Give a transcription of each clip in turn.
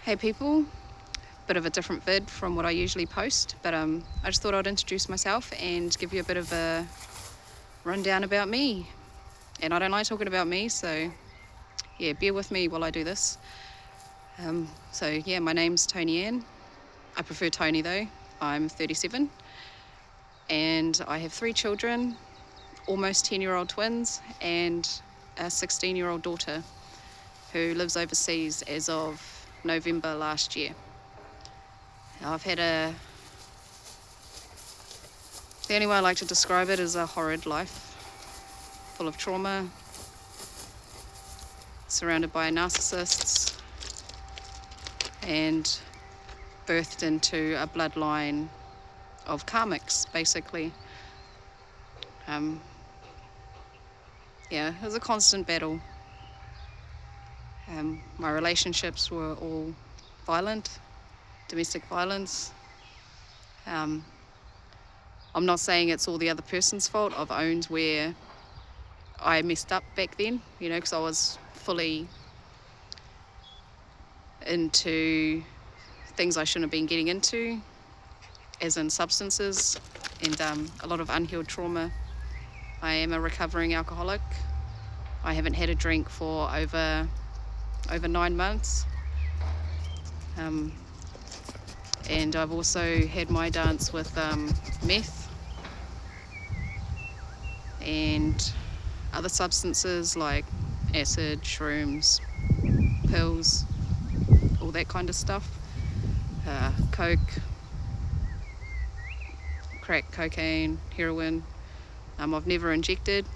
Hey people, bit of a different vid from what I usually post, but I just thought I'd introduce myself and give you a bit of a rundown about me. And I don't like talking about me, so yeah, bear with me while I do this. My name's Tony Ann. I prefer Tony though. I'm 37 and I have 3 children, almost 10-year-old twins, and a 16-year-old daughter who lives overseas as of November last year. I've had the only way I like to describe it is a horrid life, full of trauma, surrounded by narcissists, and birthed into a bloodline of karmics, basically. It was a constant battle. My relationships were all violent, domestic violence. I'm not saying it's all the other person's fault. I've owned where I messed up back then, because I was fully into things I shouldn't have been getting into, as in substances and a lot of unhealed trauma. I am a recovering alcoholic. I haven't had a drink for over 9 months. And I've also had my dance with meth and other substances like acid, shrooms, pills, all that kind of stuff. Coke, crack, cocaine, heroin. I've never injected.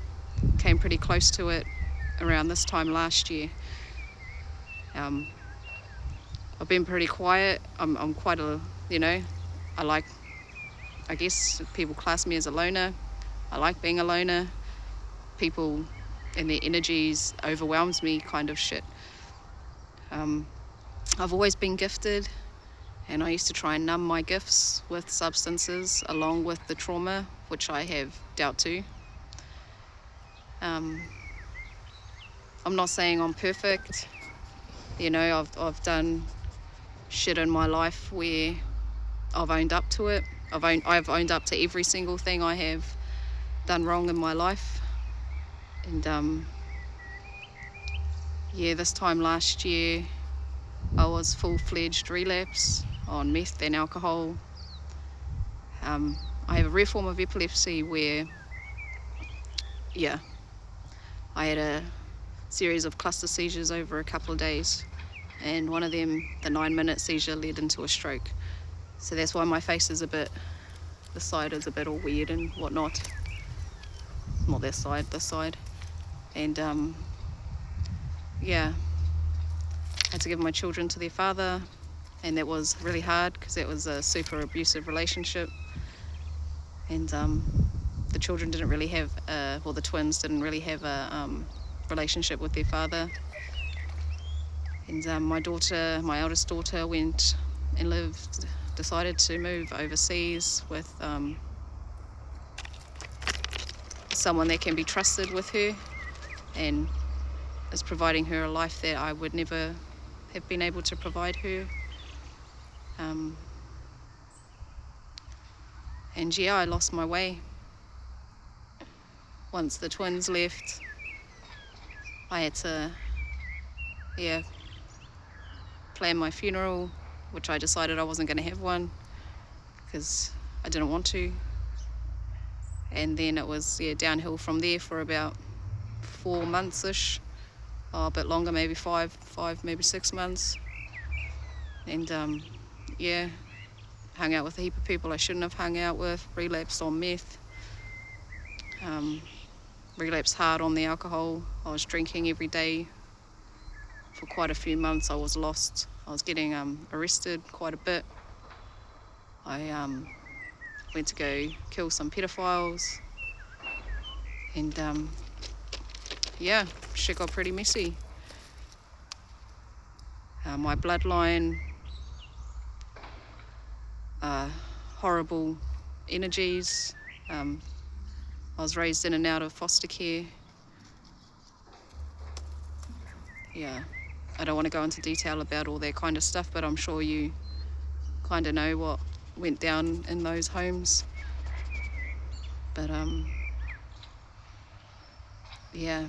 Came pretty close to it around this time last year. I've been pretty quiet. I'm quite I guess people class me as a loner. I like being a loner. People and their energies overwhelms me kind of shit. I've always been gifted, and I used to try and numb my gifts with substances along with the trauma which I have dealt to. I'm not saying I'm perfect. I've done shit in my life where I've owned up to it. I've owned up to every single thing I have done wrong in my life. And this time last year I was full-fledged relapse on meth and alcohol. I have a rare form of epilepsy where I had a series of cluster seizures over a couple of days, and one of them, the 9-minute seizure, led into a stroke. So that's why my face is the side is a bit all weird and whatnot. Not that side, this side. And I had to give my children to their father, and that was really hard because it was a super abusive relationship. And the children didn't really have, the twins didn't really have a relationship with their father. And my eldest daughter went and decided to move overseas with someone that can be trusted with her and is providing her a life that I would never have been able to provide her. I lost my way. Once the twins left, I had to plan my funeral, which I decided I wasn't going to have one because I didn't want to. And then it was downhill from there for about 4 months-ish, a bit longer, maybe five, maybe 6 months. And hung out with a heap of people I shouldn't have hung out with, relapsed on meth, relapsed hard on the alcohol. I was drinking every day for quite a few months. I was lost. I was getting arrested quite a bit. I went to go kill some pedophiles, and shit got pretty messy. My bloodline, horrible energies. I was raised in and out of foster care. I don't want to go into detail about all that kind of stuff, but I'm sure you kind of know what went down in those homes. But yeah,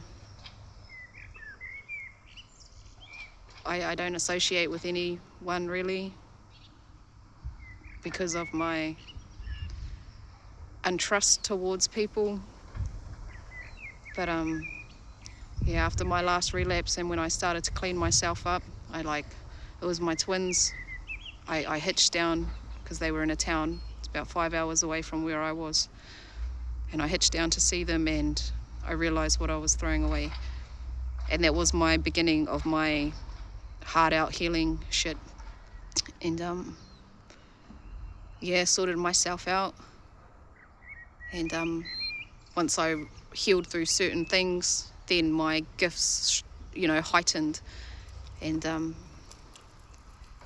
I don't associate with anyone really because of my untrust towards people. But yeah, after my last relapse and when I started to clean myself up, it was my twins. I hitched down because they were in a town. It's about 5 hours away from where I was. And I hitched down to see them, and I realized what I was throwing away. And that was my beginning of my heart out healing shit. And yeah, sorted myself out. And once I healed through certain things, then my gifts, heightened. And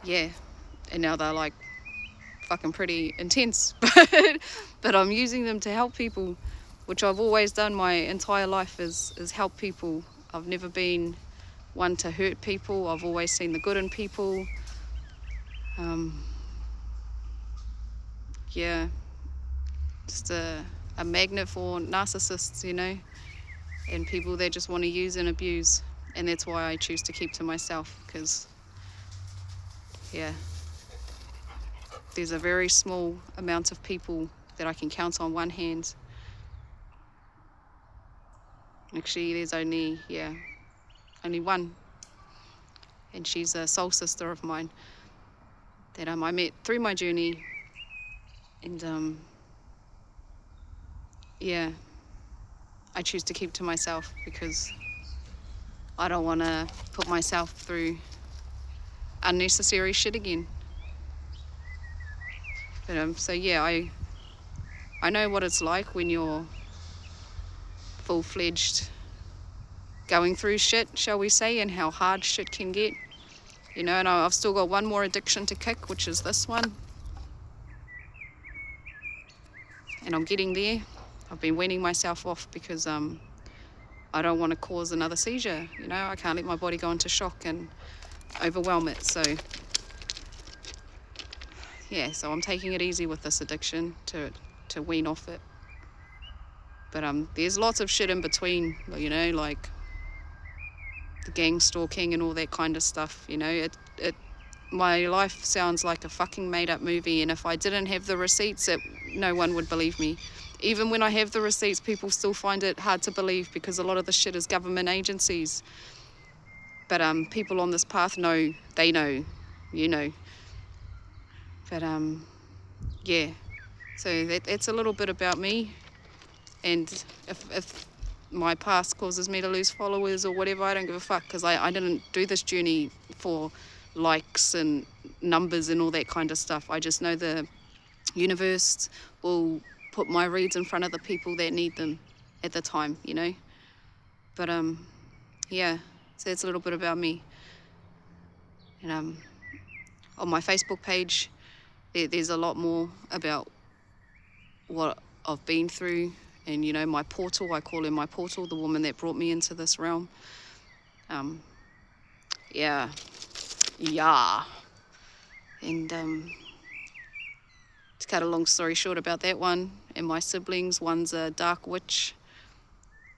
yeah, and now they're like fucking pretty intense, but I'm using them to help people, which I've always done my entire life is help people. I've never been one to hurt people. I've always seen the good in people. Yeah, just a magnet for narcissists, and people that just want to use and abuse. And that's why I choose to keep to myself, because yeah, there's a very small amount of people that I can count on one hand. Actually, there's only one, and she's a soul sister of mine that I met through my journey. And yeah, I choose to keep to myself because I don't want to put myself through unnecessary shit again. But so yeah, I know what it's like when you're full-fledged going through shit, shall we say, and how hard shit can get. And I've still got one more addiction to kick, which is this one. And I'm getting there. I've been weaning myself off because I don't want to cause another seizure. I can't let my body go into shock and overwhelm it. So yeah, so I'm taking it easy with this addiction to wean off it. But there's lots of shit in between, like the gang stalking and all that kind of stuff. My life sounds like a fucking made up movie, and if I didn't have the receipts, no one would believe me. Even when I have the receipts, people still find it hard to believe because a lot of the shit is government agencies. But people on this path know, they know, But yeah, so that's a little bit about me. And if my past causes me to lose followers or whatever, I don't give a fuck, because I didn't do this journey for likes and numbers and all that kind of stuff. I just know the universe will put my reads in front of the people that need them at the time, But yeah, so it's a little bit about me. And on my Facebook page, there's a lot more about what I've been through, and my portal. I call her my portal, the woman that brought me into this realm. Yeah, and to cut a long story short about that one and my siblings, one's a dark witch,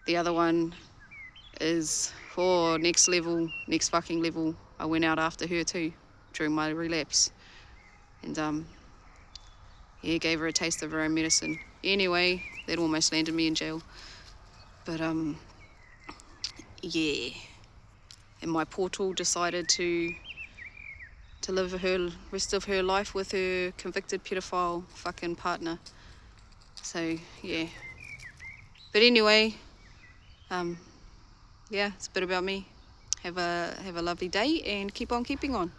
the other one is next fucking level. I went out after her too during my relapse, and gave her a taste of her own medicine. Anyway, that almost landed me in jail. But yeah, and my portal decided to live her rest of her life with her convicted pedophile fucking partner. So yeah. But anyway, yeah, it's a bit about me. Have a lovely day and keep on keeping on.